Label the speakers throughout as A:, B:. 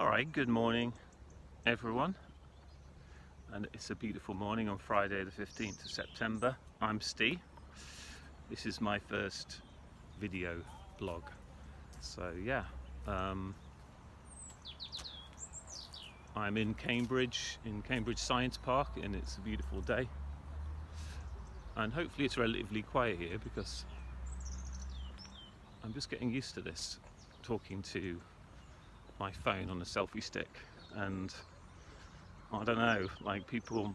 A: Alright, good morning everyone, and it's a beautiful morning on Friday the 15th of September. I'm Steve. This is my first video blog. So yeah, I'm in Cambridge Science Park, and it's a beautiful day, and hopefully it's relatively quiet here because I'm just getting used to this, talking to my phone on a selfie stick. And I don't know, like, people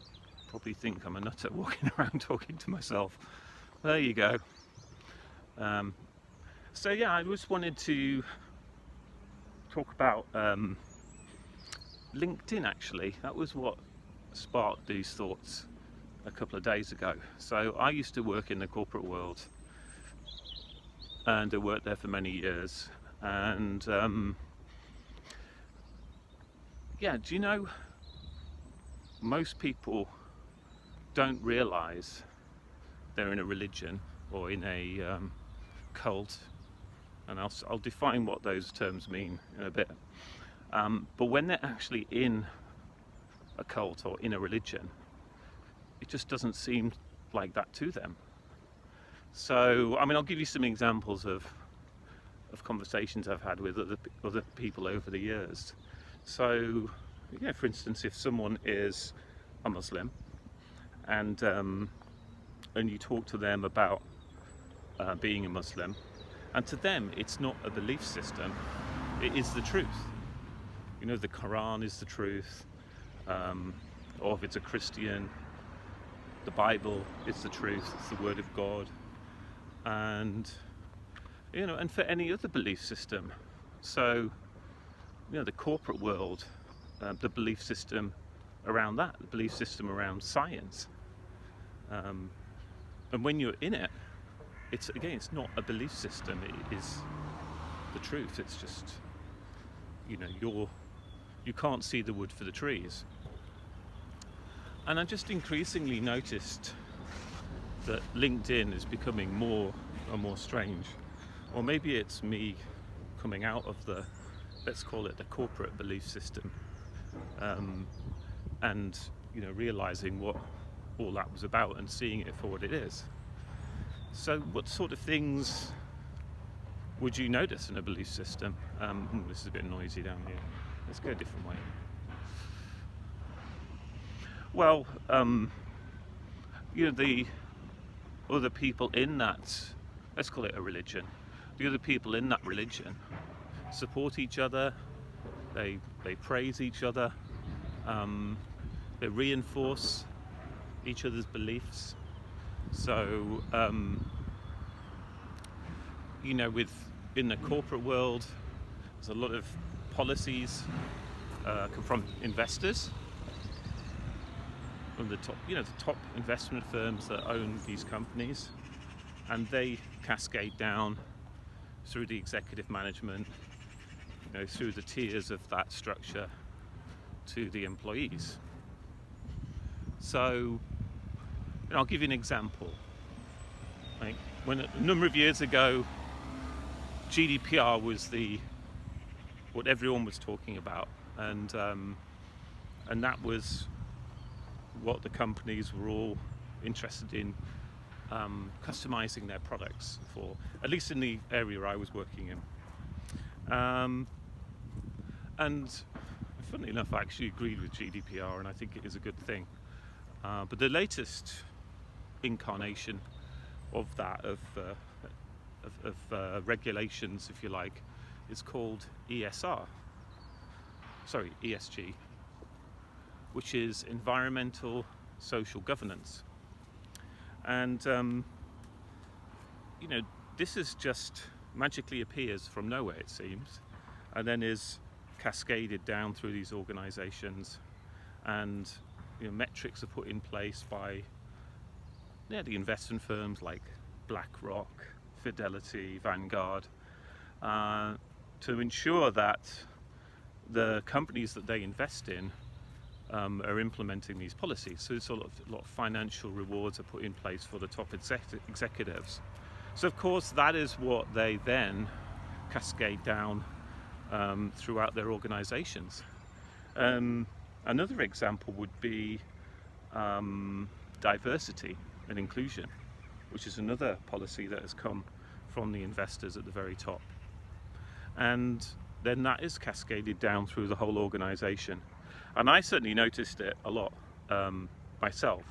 A: probably think I'm a nutter walking around talking to myself. There you go. So yeah, I just wanted to talk about LinkedIn actually. That was what sparked these thoughts a couple of days ago. So I used to work in the corporate world, and I worked there for many years. And yeah, do you know, most people don't realize they're in a religion or in a cult, and I'll define what those terms mean in a bit. But when they're actually in a cult or in a religion, it just doesn't seem like that to them. So, I mean, I'll give you some examples of conversations I've had with other people over the years. So, yeah, for instance, if someone is a Muslim and you talk to them about being a Muslim, and to them it's not a belief system, it is the truth. You know, the Quran is the truth, or if it's a Christian, the Bible is the truth, it's the Word of God. And you know, and for any other belief system. So, you know, the corporate world, the belief system around that, the belief system around science. And when you're in it, it's not a belief system, it is the truth. It's just, you know, you can't see the wood for the trees. And I just increasingly noticed that LinkedIn is becoming more and more strange. Or maybe it's me coming out of the, let's call it the corporate belief system, and, you know, realizing what all that was about and seeing it for what it is. So what sort of things would you notice in a belief system? This is a bit noisy down here. Let's go a different way. Well, you know, the other people in that, let's call it a religion, the other people in that religion support each other, they praise each other, they reinforce each other's beliefs. So, you know, in the corporate world, there's a lot of policies come from investors, from the top, you know, the top investment firms that own these companies, and they cascade down through the executive management, you know, through the tiers of that structure to the employees. So, you know, I'll give you an example. Like, when a number of years ago, GDPR was what everyone was talking about, and that was what the companies were all interested in, customizing their products for, at least in the area I was working in. And funnily enough, I actually agreed with GDPR, and I think it is a good thing. But the latest incarnation of that, of regulations, if you like, is called ESG, which is environmental social governance. And you know, this is just magically appears from nowhere, it seems, and then is cascaded down through these organizations, and, you know, metrics are put in place by, yeah, the investment firms like BlackRock, Fidelity, Vanguard, to ensure that the companies that they invest in are implementing these policies. So it's a lot of financial rewards are put in place for the top executives. So of course that is what they then cascade down throughout their organizations. Another example would be diversity and inclusion, which is another policy that has come from the investors at the very top. And then that is cascaded down through the whole organization. And I certainly noticed it a lot myself.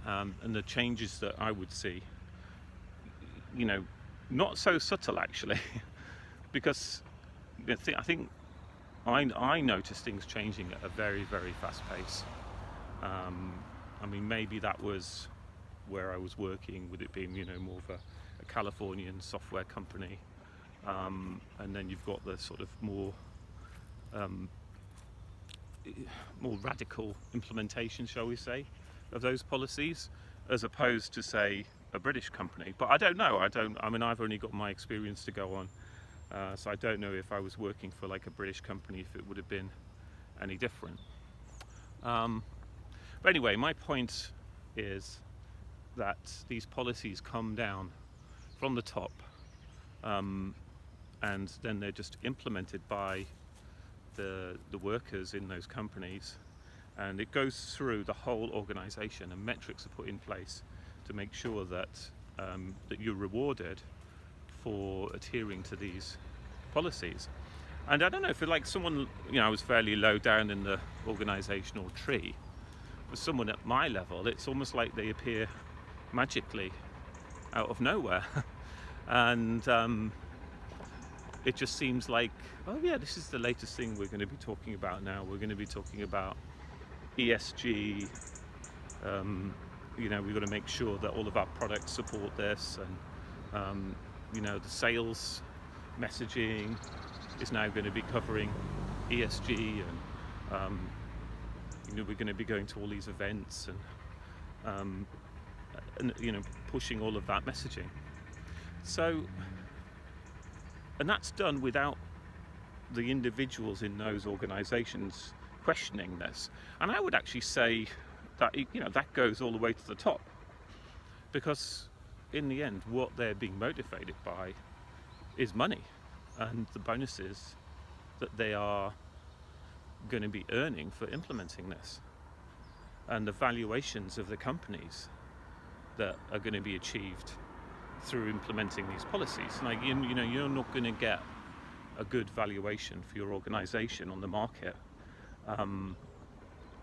A: And the changes that I would see, not so subtle actually, because I think I noticed things changing at a very, very fast pace. Maybe that was where I was working, with it being, more of a Californian software company. And then you've got the sort of more radical implementation, shall we say, of those policies, as opposed to, say, a British company. But I don't know. I've only got my experience to go on, so I don't know if I was working for like a British company, if it would have been any different. But anyway, my point is that these policies come down from the top, and then they're just implemented by the workers in those companies, and it goes through the whole organization, and metrics are put in place to make sure that that you're rewarded for adhering to these policies. And I don't know if like someone, I was fairly low down in the organizational tree. For someone at my level, it's almost like they appear magically out of nowhere. And it just seems like, oh yeah, this is the latest thing we're going to be talking about now. We're going to be talking about ESG. We've got to make sure that all of our products support this, and the sales messaging is now going to be covering ESG, and we're going to be going to all these events and pushing all of that messaging. So, and that's done without the individuals in those organizations questioning this. And I would actually say that that goes all the way to the top, because in the end what they're being motivated by is money and the bonuses that they are going to be earning for implementing this, and the valuations of the companies that are going to be achieved through implementing these policies. Like you're not going to get a good valuation for your organization on the market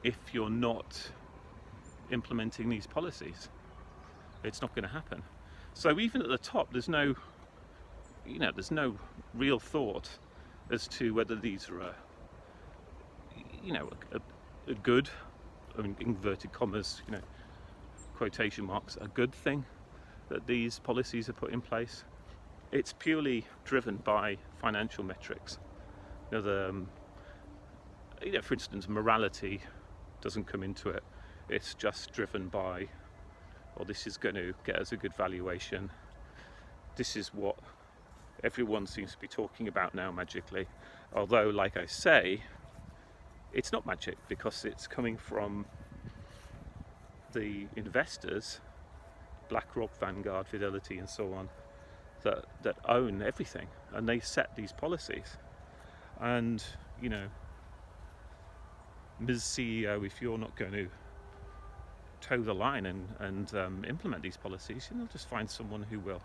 A: if you're not implementing these policies. It's not going to happen. So even at the top, there's no real thought as to whether these are a good, inverted commas, quotation marks, a good thing that these policies are put in place. It's purely driven by financial metrics. For instance, morality doesn't come into it. It's just driven by, this is going to get us a good valuation. This is what everyone seems to be talking about now magically. Although, like I say, it's not magic, because it's coming from the investors, BlackRock, Vanguard, Fidelity, and so on, that own everything, and they set these policies. And Ms. CEO, if you're not going to toe the line and implement these policies, just find someone who will.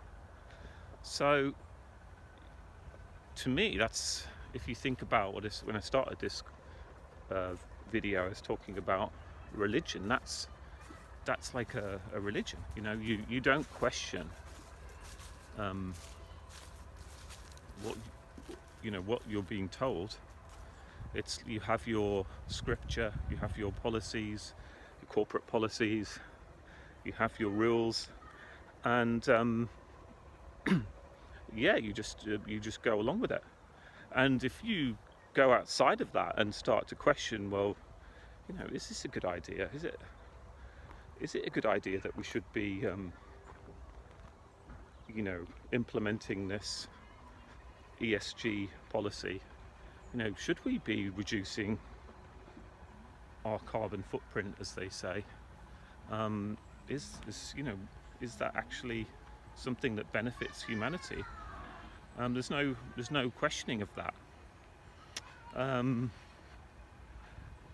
A: So to me, that's, if you think about when I started this video, I was talking about religion. That's like a religion. You don't question what you're being told. You have your scripture, you have your policies, your corporate policies, you have your rules, and you just go along with it. And if you go outside of that and start to question, well, is this a good idea? Is it a good idea that we should be implementing this ESG policy? Should we be reducing our carbon footprint, as they say? Is that actually something that benefits humanity? There's no questioning of that.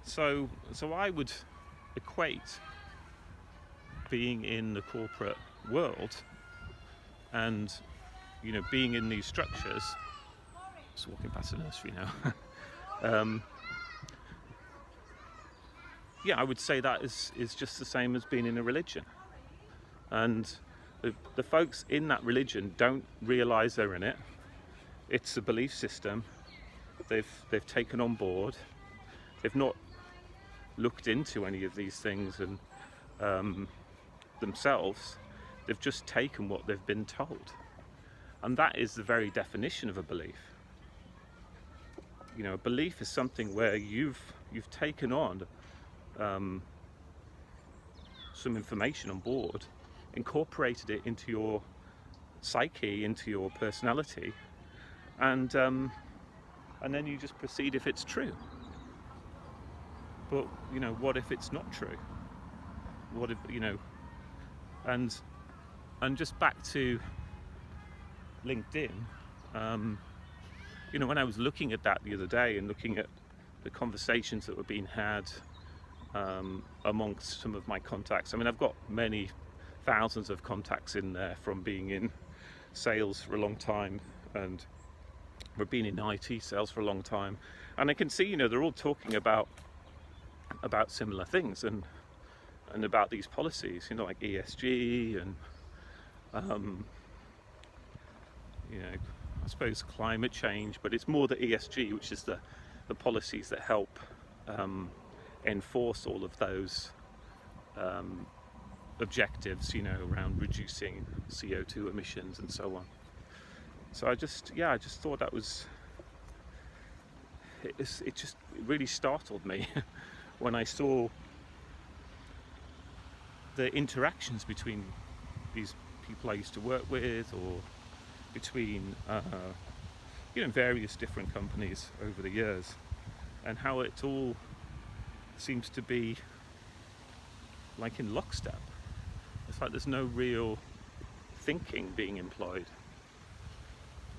A: So I would equate being in the corporate world and, you know, being in these structures. Just walking past the nursery now. Yeah, I would say that is just the same as being in a religion. And the folks in that religion don't realise they're in it. It's a belief system they've taken on board. They've not looked into any of these things and themselves. They've just taken what they've been told, and that is the very definition of a belief. You know, a belief is something where you've taken on some information on board, incorporated it into your psyche, into your personality, and then you just proceed if it's true. But, you know, what if it's not true? What if, you know, and just back to LinkedIn, you know, when I was looking at that the other day and looking at the conversations that were being had amongst some of my contacts. I mean, I've got many thousands of contacts in there from being in sales for a long time, and we've been in IT sales for a long time, and I can see, you know, they're all talking about similar things and about these policies, you know, like ESG and you know, I suppose climate change, but it's more the ESG, which is the policies that help enforce all of those objectives, you know, around reducing CO2 emissions and so on. So I just thought that was, it just really startled me when I saw the interactions between these people I used to work with, or between you know, various different companies over the years, and how it all seems to be like in lockstep. It's like there's no real thinking being employed.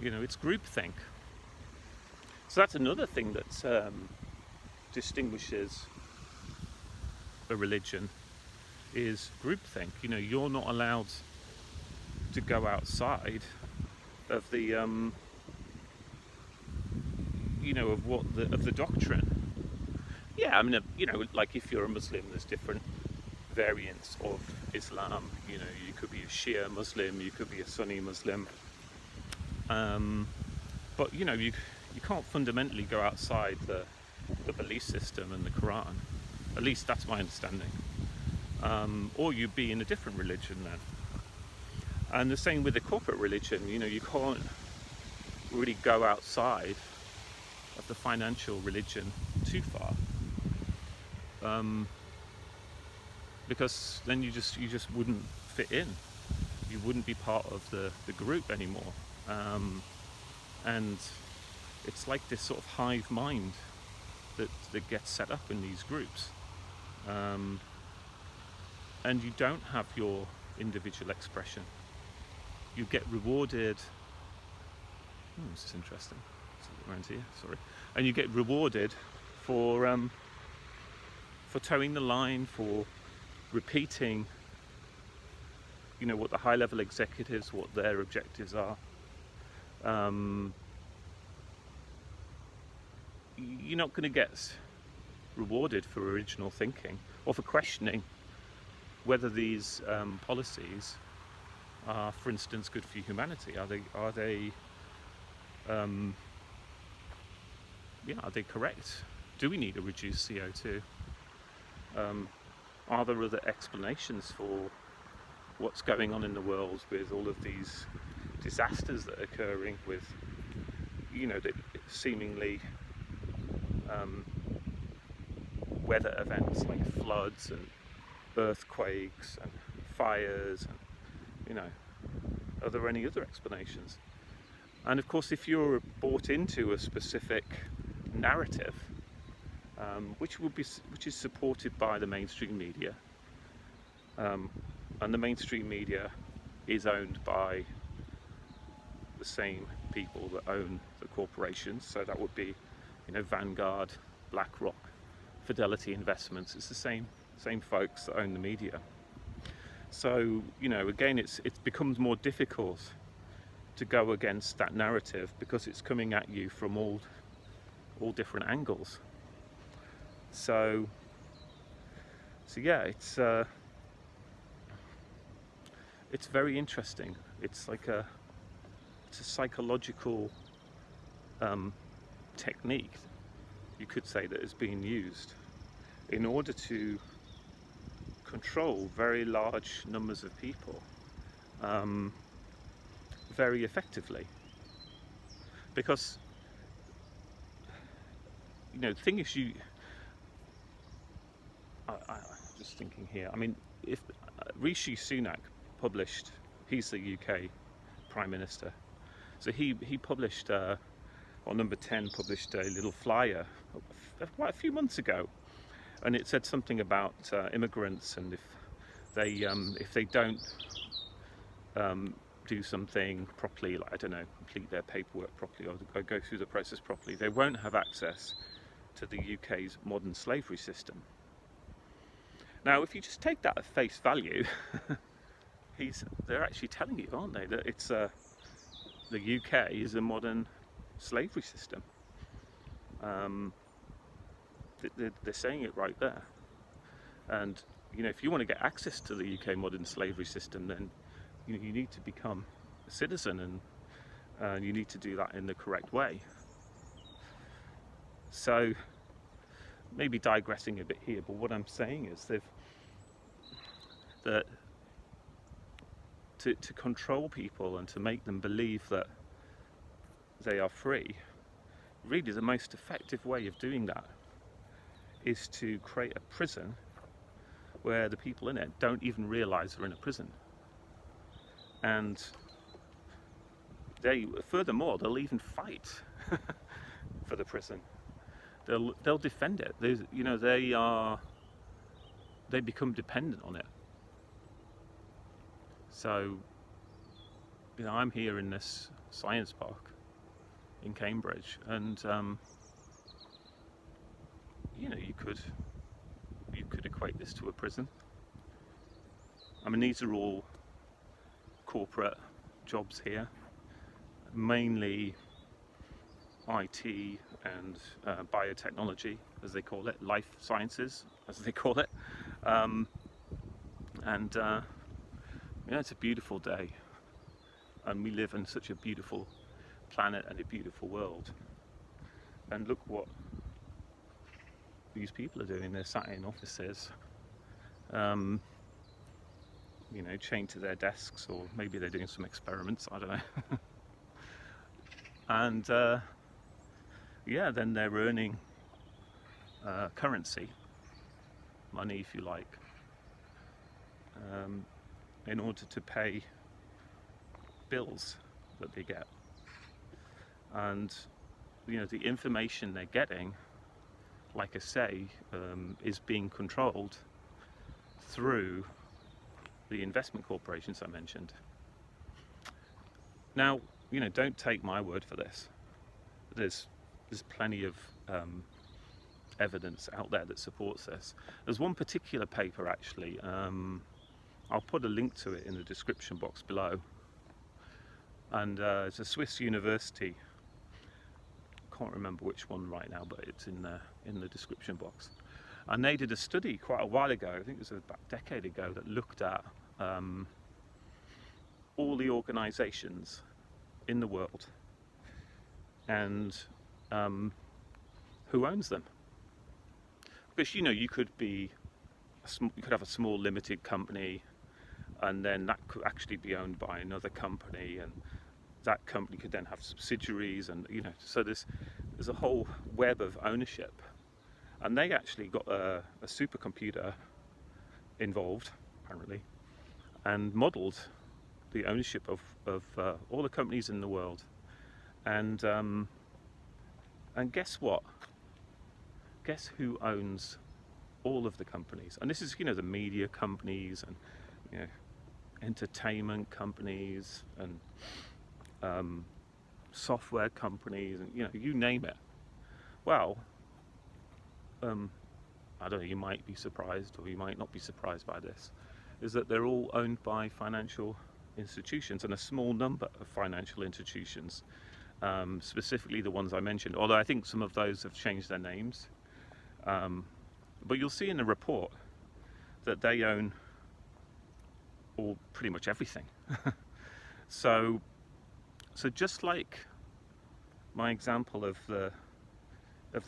A: You know, it's groupthink. So that's another thing that distinguishes a religion, is groupthink. You know, you're not allowed to go outside of the you know, of the doctrine. Yeah, I mean, you know, like if you're a Muslim, there's different variants of Islam. You know, you could be a Shia Muslim, you could be a Sunni Muslim, but you know, you can't fundamentally go outside the belief system and the Quran. At least that's my understanding. Or you'd be in a different religion then. And the same with the corporate religion. You know, you can't really go outside of the financial religion too far, because then you just wouldn't fit in. You wouldn't be part of the group anymore. And it's like this sort of hive mind that gets set up in these groups, and you don't have your individual expression. You get rewarded. This is interesting. Around here, sorry. And you get rewarded for towing the line, for repeating, you know, what the high-level executives, what their objectives are. You're not going to get rewarded for original thinking or for questioning whether these policies are, for instance, good for humanity. Are they are they correct? Do we need to reduce CO2? Are there other explanations for what's going on in the world with all of these disasters that are occurring, with, you know, the seemingly weather events like floods and earthquakes and fires, and, you know, are there any other explanations? And of course, if you're bought into a specific narrative, which is supported by the mainstream media, and the mainstream media is owned by the same people that own the corporations. So that would be, Vanguard, BlackRock, Fidelity Investments. It's the same folks that own the media. So, again, it becomes more difficult to go against that narrative because it's coming at you from all different angles. So yeah, it's very interesting. It's like it's a psychological technique, you could say, that is being used in order to control very large numbers of people very effectively. Because the thing is, I'm just thinking here. I mean, if Rishi Sunak published, he's the UK Prime Minister, so he published, or Number 10 published a little flyer quite a few months ago, and it said something about immigrants, and if they don't do something properly, like, I don't know, complete their paperwork properly or go through the process properly, they won't have access to the UK's modern slavery system. Now, if you just take that at face value, they're actually telling you, aren't they, that it's the UK is a modern slavery system. They're saying it right there. And if you want to get access to the UK modern slavery system, then you need to become a citizen, and you need to do that in the correct way. So, maybe digressing a bit here, but what I'm saying is that to control people and to make them believe that they are free, really the most effective way of doing that is to create a prison where the people in it don't even realise they're in a prison. And furthermore, they'll even fight for the prison. They'll defend it. They become dependent on it. So, I'm here in this science park in Cambridge, and you could equate this to a prison. I mean, these are all corporate jobs here, mainly IT and biotechnology, as they call it, life sciences, as they call it. It's a beautiful day, and we live in such a beautiful planet and a beautiful world. And look what these people are doing. They're sat in offices, chained to their desks, or maybe they're doing some experiments, I don't know. And then they're earning currency, money if you like, in order to pay bills that they get. And the information they're getting, like I say, is being controlled through the investment corporations I mentioned. Now, don't take my word for this. There's plenty of evidence out there that supports this. There's one particular paper, actually. I'll put a link to it in the description box below. And it's a Swiss university. Can't remember which one right now, but it's in the description box. And they did a study quite a while ago, I think it was about a decade ago, that looked at all the organisations in the world and who owns them. Because you could have a small limited company, and then that could actually be owned by another company, and that company could then have subsidiaries, and so there's a whole web of ownership. And they actually got a supercomputer involved, apparently, and modelled the ownership of all the companies in the world. And guess what? Guess who owns all of the companies? And this is the media companies, and entertainment companies, and software companies, and you name it. Well, I don't know, you might be surprised or you might not be surprised by this, is that they're all owned by financial institutions, and a small number of financial institutions, specifically the ones I mentioned, although I think some of those have changed their names. But you'll see in the report that they own all pretty much everything. So just like my example of the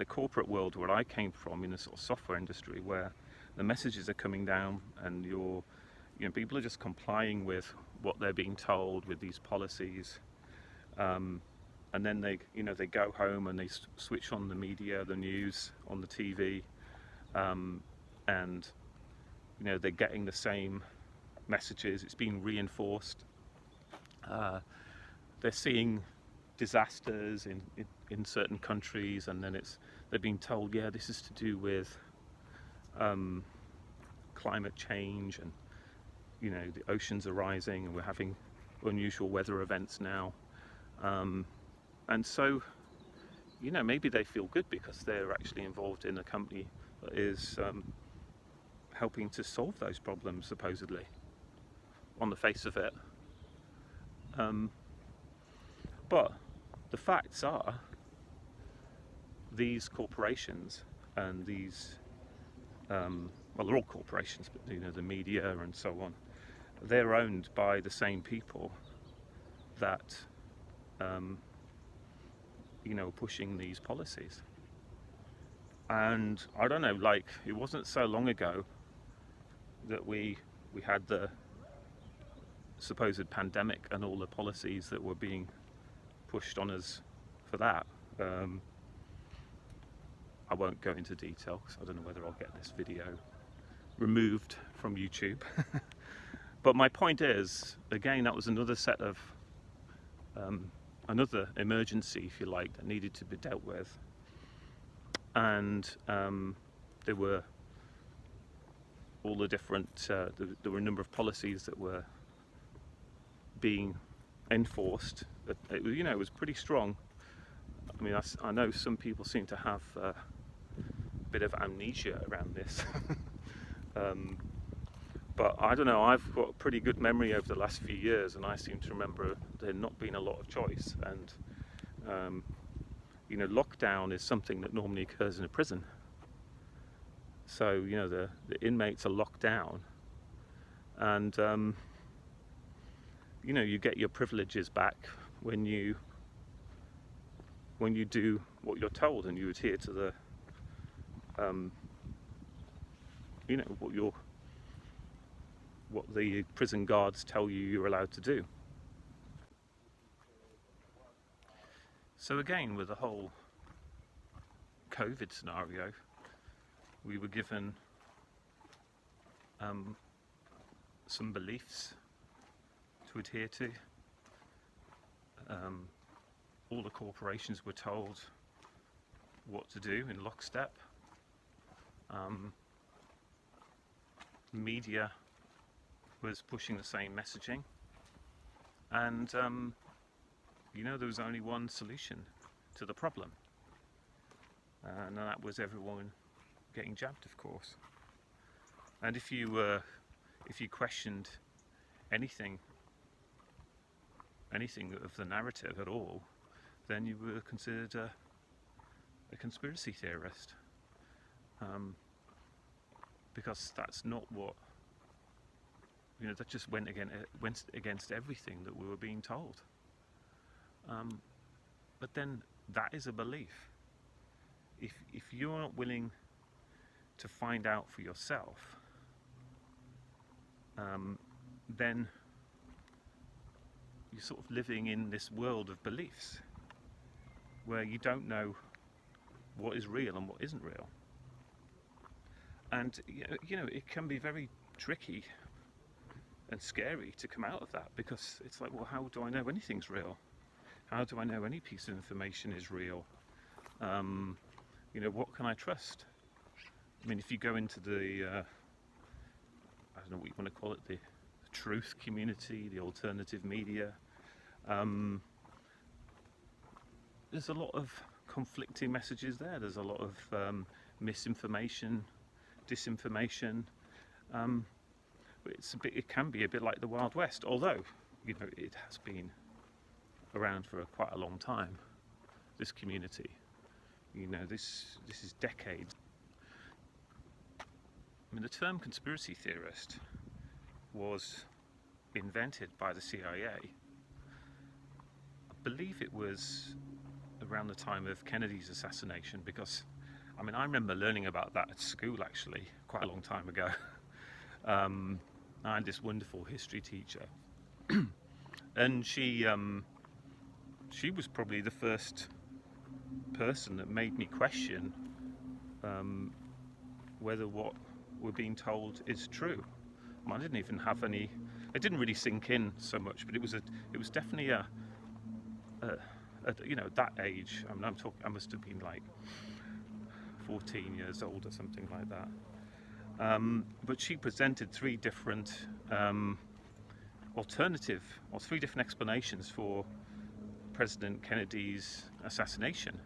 A: corporate world where I came from, in the sort of software industry, where the messages are coming down and people are just complying with what they're being told with these policies, and then they go home and they switch on the media, the news on the TV, and they're getting the same messages. It's being reinforced. They're seeing disasters in certain countries, and then they're being told, yeah, this is to do with climate change, and the oceans are rising, and we're having unusual weather events now, and so maybe they feel good because they're actually involved in a company that is helping to solve those problems, supposedly, on the face of it. But the facts are, these corporations and these, well, they're all corporations, but the media and so on, they're owned by the same people that pushing these policies. And I don't know, like, it wasn't so long ago that we had the supposed pandemic and all the policies that were being pushed on us for that. I won't go into detail because I don't know whether I'll get this video removed from YouTube. But my point is, again, that was another set of another emergency, if you like, that needed to be dealt with. And there were all the different, there were a number of policies that were being enforced. It was pretty strong. I mean, I know some people seem to have a bit of amnesia around this. But I don't know, I've got a pretty good memory over the last few years, and I seem to remember there not being a lot of choice. And lockdown is something that normally occurs in a prison. So the inmates are locked down, and you get your privileges back when you do what you're told and you adhere to the what the prison guards tell you you're allowed to do. So again, with the whole COVID scenario, we were given some beliefs to adhere to. All the corporations were told what to do in lockstep. Media was pushing the same messaging, and there was only one solution to the problem, and that was everyone getting jabbed, of course. And if you questioned anything of the narrative at all, then you were considered a conspiracy theorist, because that's not what, that just went against everything that we were being told. But then that is a belief. If you're not willing to find out for yourself, then you're sort of living in this world of beliefs where you don't know what is real and what isn't real. And it can be very tricky and scary to come out of that, because it's like, well, how do I know anything's real? How do I know any piece of information is real? What can I trust? I mean, if you go into the I don't know what you want to call it, the truth community, the alternative media, there's a lot of conflicting messages there. There's a lot of misinformation, disinformation. It can be a bit like the Wild West, although it has been around for quite a long time. This community, this is decades. I mean, the term conspiracy theorist was invented by the CIA. I believe it was around the time of Kennedy's assassination, because I remember learning about that at school actually quite a long time ago. I had this wonderful history teacher and she was probably the first person that made me question whether what we're being told is true. I didn't even have any. It didn't really sink in so much, but it was definitely a that age. I must have been like 14 years old or something like that. But she presented three different three different explanations for President Kennedy's assassination,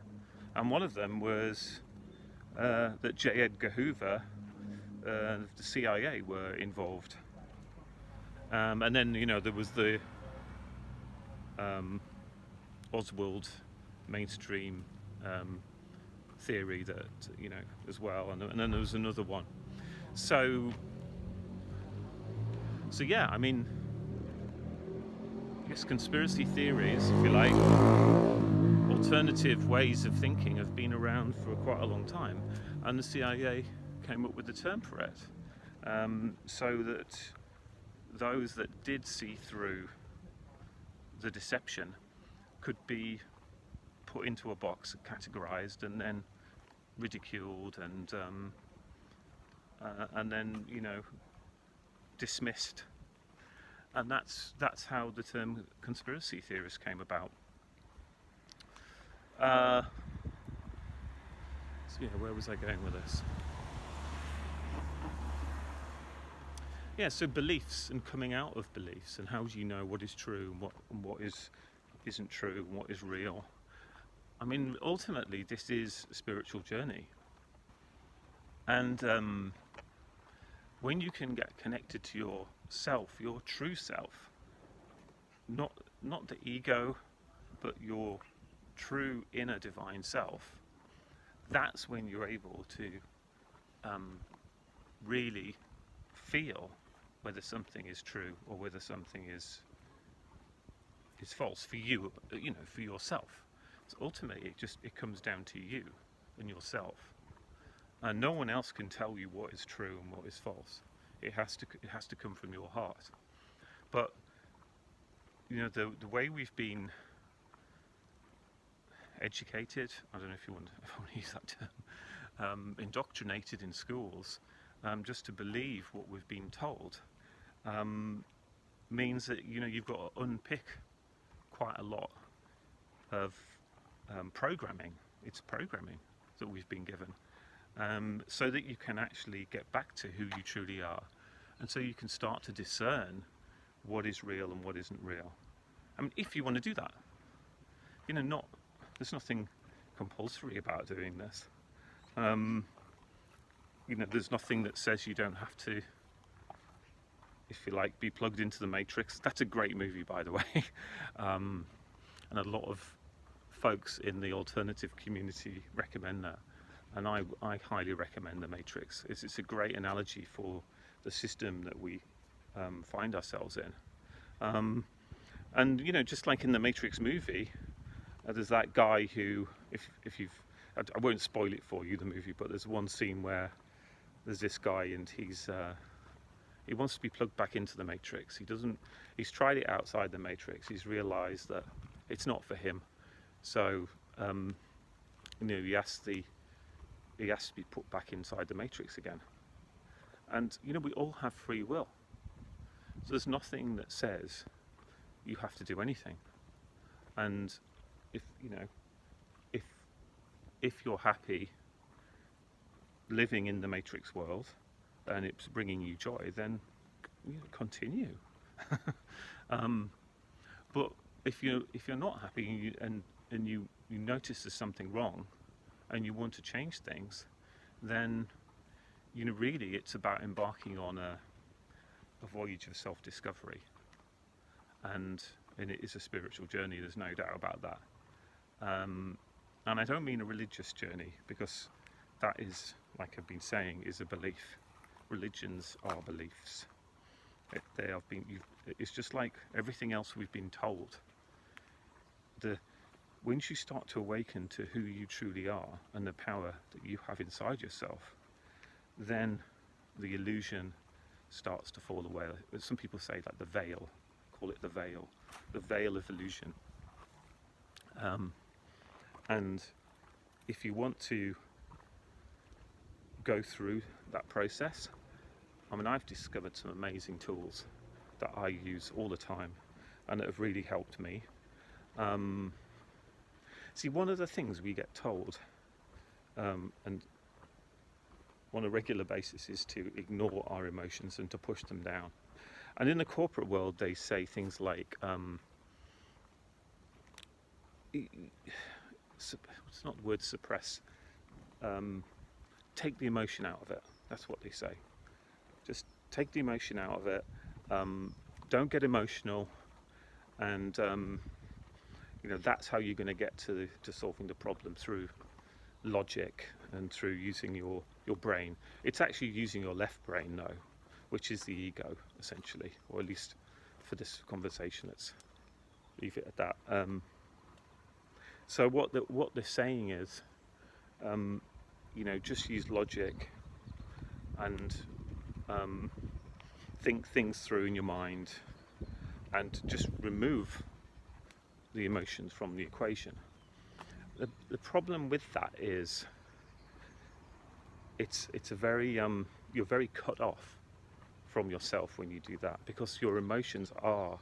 A: and one of them was that J. Edgar Hoover, the CIA, were involved. And then there was the Oswald mainstream theory that as well, and then there was another one. So yeah, I guess conspiracy theories, if you like, alternative ways of thinking, have been around for quite a long time, and the CIA came up with the term for it, so that those that did see through the deception could be put into a box, categorized, and then ridiculed, and then dismissed. And that's how the term conspiracy theorist came about. So yeah, where was I going with this? Yeah, so beliefs and coming out of beliefs, and how do you know what is true and what isn't true and what is real. Ultimately this is a spiritual journey, and when you can get connected to yourself, your true self, not the ego, but your true inner divine self, that's when you're able to really feel whether something is true or whether something is false for you, for yourself. So ultimately it comes down to you and yourself, and no one else can tell you what is true and what is false. It has to come from your heart. But the way we've been educated, I don't know if you want to use that term, indoctrinated in schools, just to believe what we've been told, means that you've got to unpick quite a lot of programming. It's programming that we've been given, so that you can actually get back to who you truly are, and so you can start to discern what is real and what isn't real. If you want to do that, there's nothing compulsory about doing this. There's nothing that says you don't have to, if you like, be plugged into the Matrix. That's a great movie, by the way. And a lot of folks in the alternative community recommend that. And I highly recommend The Matrix. It's a great analogy for the system that we find ourselves in. And just like in the Matrix movie, there's that guy who, if you've, I won't spoil it for you, the movie, but there's one scene where there's this guy and he wants to be plugged back into the Matrix. He's tried it outside the Matrix. He's realised that it's not for him. So he has to be put back inside the Matrix again. And we all have free will. So there's nothing that says you have to do anything. And if you're happy living in the Matrix world and it's bringing you joy, then continue. But if you're not happy and you you notice there's something wrong and you want to change things, then really it's about embarking on a voyage of self-discovery, and it is a spiritual journey, there's no doubt about that. And I don't mean a religious journey, because that is, like I've been saying, is a belief. Religions are beliefs. It's just like everything else we've been told. Once you start to awaken to who you truly are and the power that you have inside yourself, then the illusion starts to fall away. Some people say like the veil, call it the veil of illusion. And if you want to go through that process, I've discovered some amazing tools that I use all the time and that have really helped me. See, one of the things we get told, and on a regular basis, is to ignore our emotions and to push them down. And in the corporate world, they say things like, it's not the word suppress, take the emotion out of it. That's what they say. Just take the emotion out of it, don't get emotional, and that's how you're going to get to solving the problem, through logic and through using your brain. It's actually using your left brain, though, which is the ego, essentially, or at least for this conversation, let's leave it at that. So what they're saying is, just use logic and think things through in your mind, and just remove the emotions from the equation. The problem with that is it's a very you're very cut off from yourself when you do that, because your emotions are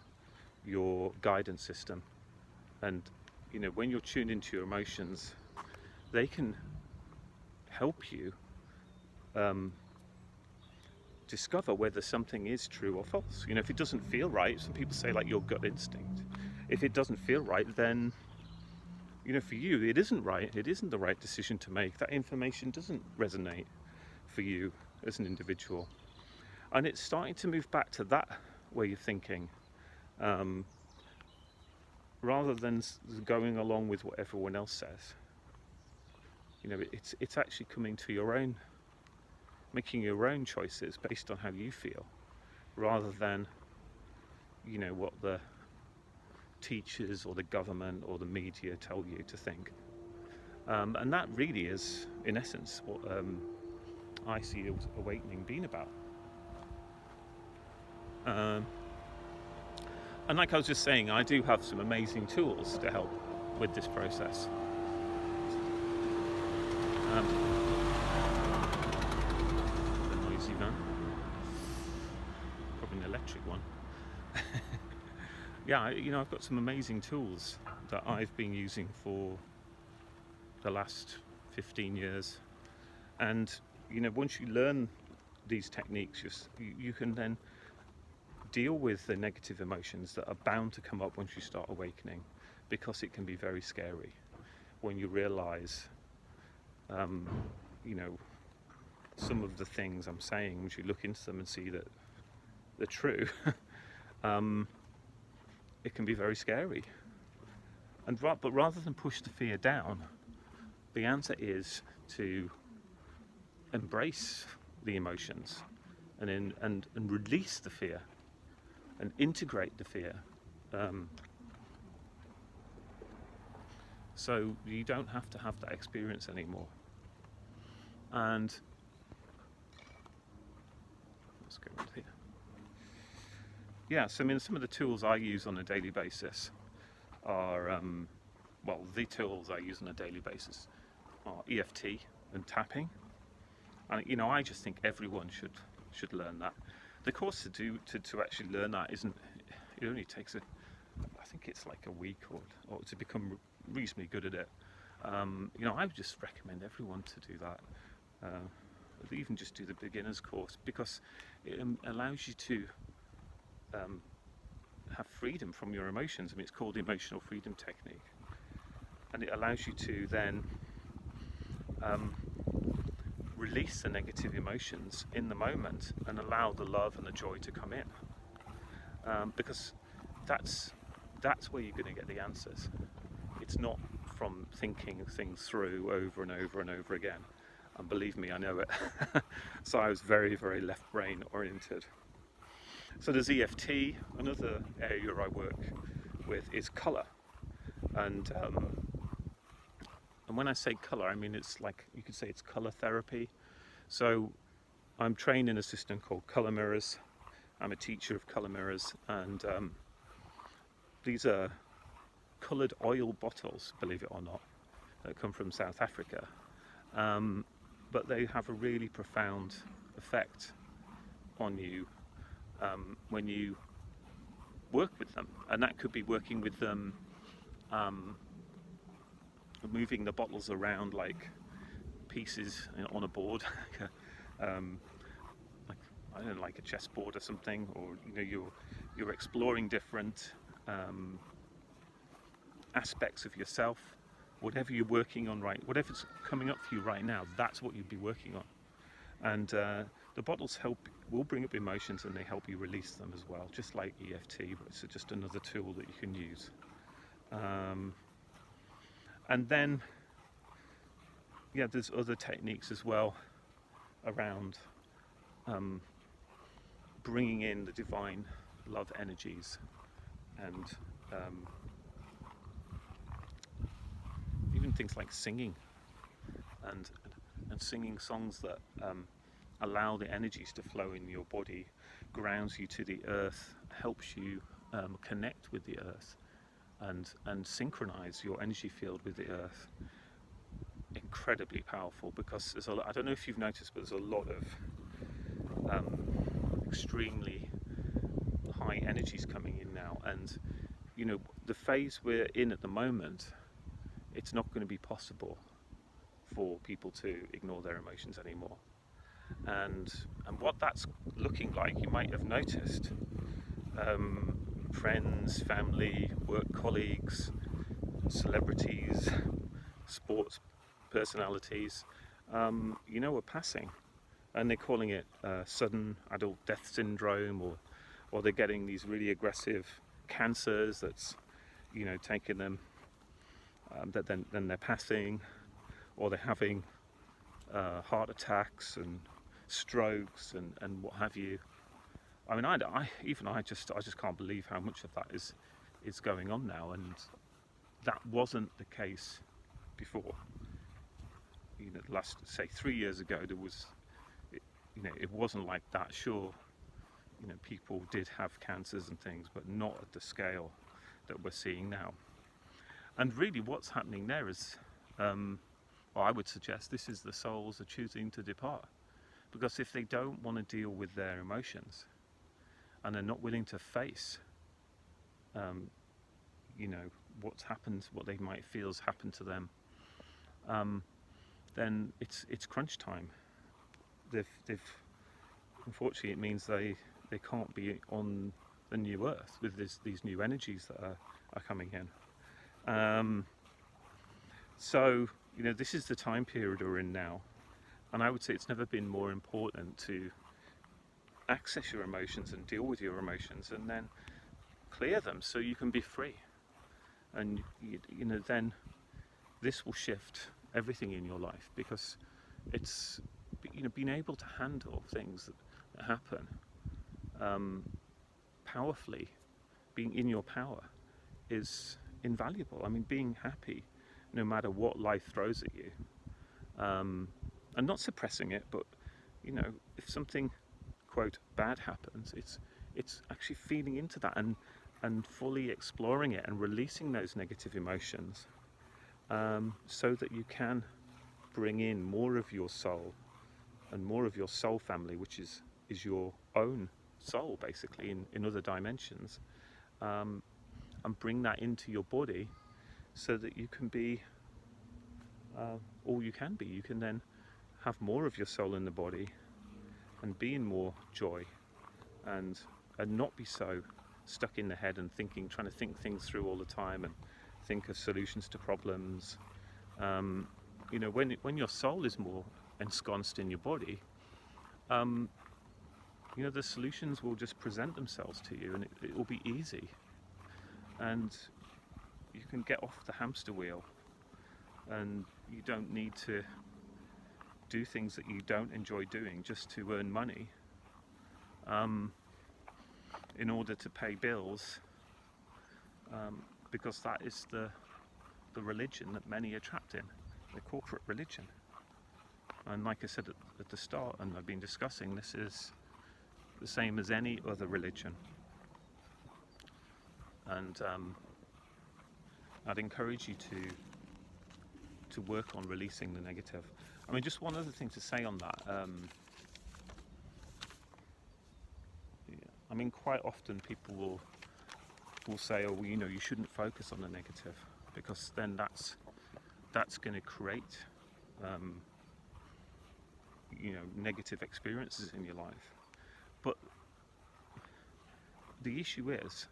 A: your guidance system, and when you're tuned into your emotions, they can help you discover whether something is true or false. If it doesn't feel right, some people say like your gut instinct. If it doesn't feel right, then for you it isn't right. It isn't the right decision to make. That information doesn't resonate for you as an individual. And it's starting to move back to that way of thinking, rather than going along with what everyone else says. It's actually coming to making your own choices based on how you feel, rather than what the teachers or the government or the media tell you to think. And that really is, in essence, what I see awakening being about. And like I was just saying, I do have some amazing tools to help with this process. The noisy van, probably an electric one. Yeah, I've got some amazing tools that I've been using for the last 15 years. And, once you learn these techniques, you can then deal with the negative emotions that are bound to come up once you start awakening, because it can be very scary when you realize, some of the things I'm saying, once you look into them and see that they're true, it can be very scary. But rather than push the fear down, the answer is to embrace the emotions and release the fear and integrate the fear, so you don't have to have that experience anymore. And let's go into here. Yeah, so some of the tools I use on a daily basis are, the tools I use on a daily basis are EFT and tapping. And I just think everyone should learn that. The course to actually learn that it only takes I think it's like a week or to become reasonably good at it. I would just recommend everyone to do that. Even just do the beginner's course, because it allows you to have freedom from your emotions. It's called the emotional freedom technique. and it allows you to then release the negative emotions in the moment and allow the love and the joy to come in, because that's where you're going to get the answers. It's not from thinking things through over and over and over again, and believe me, I know it. So I was very, very left brain oriented. So there's EFT. Another area I work with is colour, and when I say colour, I mean it's like, you could say it's colour therapy. So I'm trained in a system called Colour Mirrors. I'm a teacher of Colour Mirrors, and these are coloured oil bottles, believe it or not, that come from South Africa. But they have a really profound effect on you when you work with them, and that could be working with them, moving the bottles around like pieces on a board, like, I don't know, like a chessboard or something, or you're exploring different aspects of yourself. Whatever you're working on, whatever's coming up for you right now, that's what you'd be working on. And the bottles will bring up emotions, and they help you release them as well, just like EFT, but it's just another tool that you can use. And then, yeah, there's other techniques as well around bringing in the divine love energies, and even things like singing, and singing songs that allow the energies to flow in your body, grounds you to the earth, helps you connect with the earth, and synchronize your energy field with the earth. Incredibly powerful, because there's I don't know if you've noticed, but there's a lot of extremely high energies coming in now, and the phase we're in at the moment, it's not going to be possible for people to ignore their emotions anymore. And what that's looking like, you might have noticed, friends, family, work colleagues, celebrities, sports personalities, are passing, and they're calling it sudden adult death syndrome, or they're getting these really aggressive cancers that's taking them, that then they're passing, or they're having heart attacks and strokes and what have you. I mean, I just can't believe how much of that is going on now, and that wasn't the case before. The last, say, 3 years ago, there was, it wasn't like that. Sure, people did have cancers and things, but not at the scale that we're seeing now. And really, what's happening there is, well, I would suggest this is the souls are choosing to depart, because if they don't want to deal with their emotions, and they're not willing to face, what's happened, what they might feel has happened to them, then it's crunch time. They've unfortunately, it means they can't be on the new earth with these new energies that are coming in. So this is the time period we're in now, and I would say it's never been more important to access your emotions and deal with your emotions, and then clear them so you can be free. And then this will shift everything in your life, because it's being able to handle things that happen powerfully, being in your power, is invaluable. I mean, being happy no matter what life throws at you, and not suppressing it, but if something, quote, bad happens, it's actually feeding into that and fully exploring it and releasing those negative emotions, so that you can bring in more of your soul and more of your soul family, which is your own soul, basically, in other dimensions, and bring that into your body, so that you can be all you can be. You can then have more of your soul in the body and be in more joy, and not be so stuck in the head and trying to think things through all the time, and think of solutions to problems. You know, when your soul is more ensconced in your body, you know, the solutions will just present themselves to you, and it will be easy, and you can get off the hamster wheel, and you don't need to do things that you don't enjoy doing just to earn money in order to pay bills, because that is the religion that many are trapped in, the corporate religion. And like I said at the start, and I've been discussing, this is the same as any other religion. And I'd encourage you to work on releasing the negative. I mean, just one other thing to say on that. I mean, quite often people will say, oh, well, you know, you shouldn't focus on the negative, because then that's going to create you know, negative experiences in your life. But the issue is,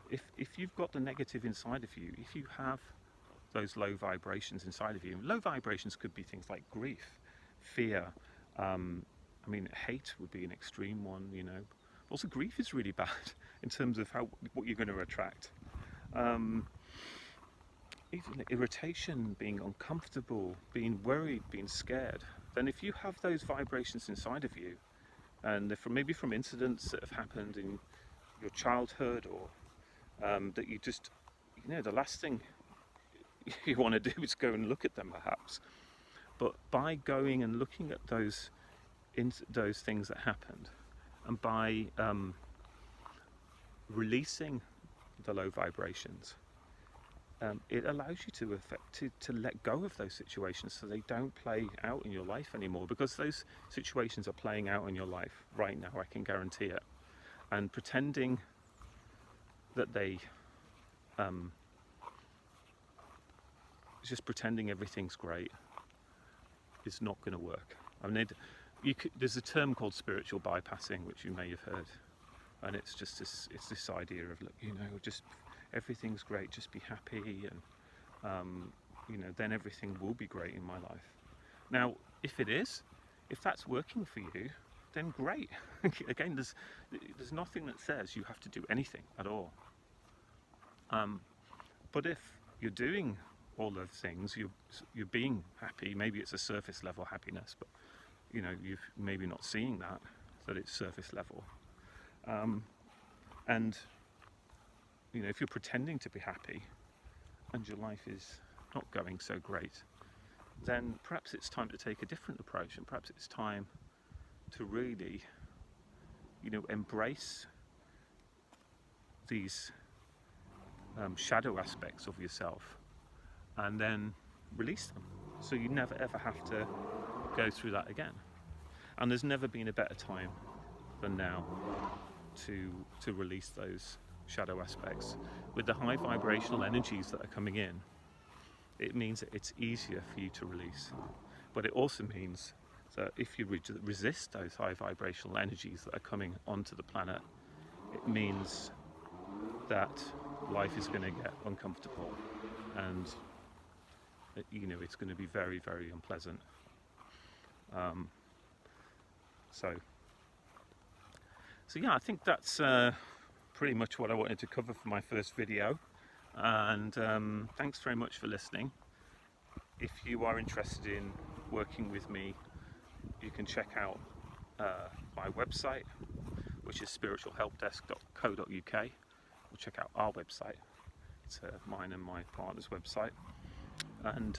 A: if you've got the negative inside of you, if you have those low vibrations inside of you, low vibrations could be things like grief, fear, I mean, hate would be an extreme one, you know. Also, grief is really bad in terms of what you're going to attract. Even irritation, being uncomfortable, being worried, being scared. Then if you have those vibrations inside of you, and they're maybe from incidents that have happened in your childhood, or that you just, you know, the last thing you want to do is go and look at them perhaps. But by going and looking at those things that happened, and by releasing the low vibrations, it allows you to let go of those situations, so they don't play out in your life anymore, because those situations are playing out in your life right now, I can guarantee it. And pretending that they just pretending everything's great is not going to work. I mean, there's a term called spiritual bypassing, which you may have heard, and it's just this idea of, look, you know, just everything's great, just be happy, and you know, then everything will be great in my life. Now, if that's working for you, then great. Again, there's nothing that says you have to do anything at all. But if you're doing all those things, you're being happy. Maybe it's a surface level happiness, but you know, you've maybe not seeing that it's surface level. And you know, if you're pretending to be happy and your life is not going so great, then perhaps it's time to take a different approach, and perhaps it's time to really, you know, embrace these shadow aspects of yourself, and then release them, so you never ever have to go through that again. And there's never been a better time than now to release those shadow aspects. With the high vibrational energies that are coming in, it means that it's easier for you to release. But it also means that if you resist those high vibrational energies that are coming onto the planet, it means that life is going to get uncomfortable, and you know, it's going to be very, very unpleasant. So yeah, I think that's pretty much what I wanted to cover for my first video, and thanks very much for listening. If you are interested in working with me, you can check out my website, which is spiritualhelpdesk.co.uk, or check out our website. It's mine and my partner's website. And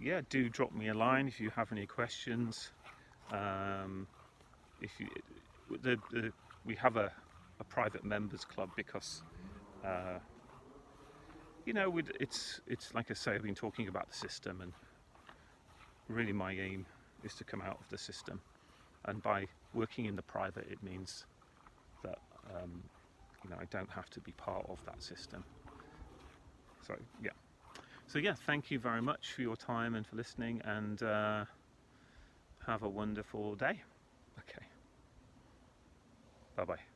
A: yeah, do drop me a line if you have any questions. We have a private members club, because you know, it's like I say, I've been talking about the system, and really my aim is to come out of the system. And by working in the private, it means that you know, I don't have to be part of that system. So yeah, thank you very much for your time and for listening, and have a wonderful day. Okay, bye bye.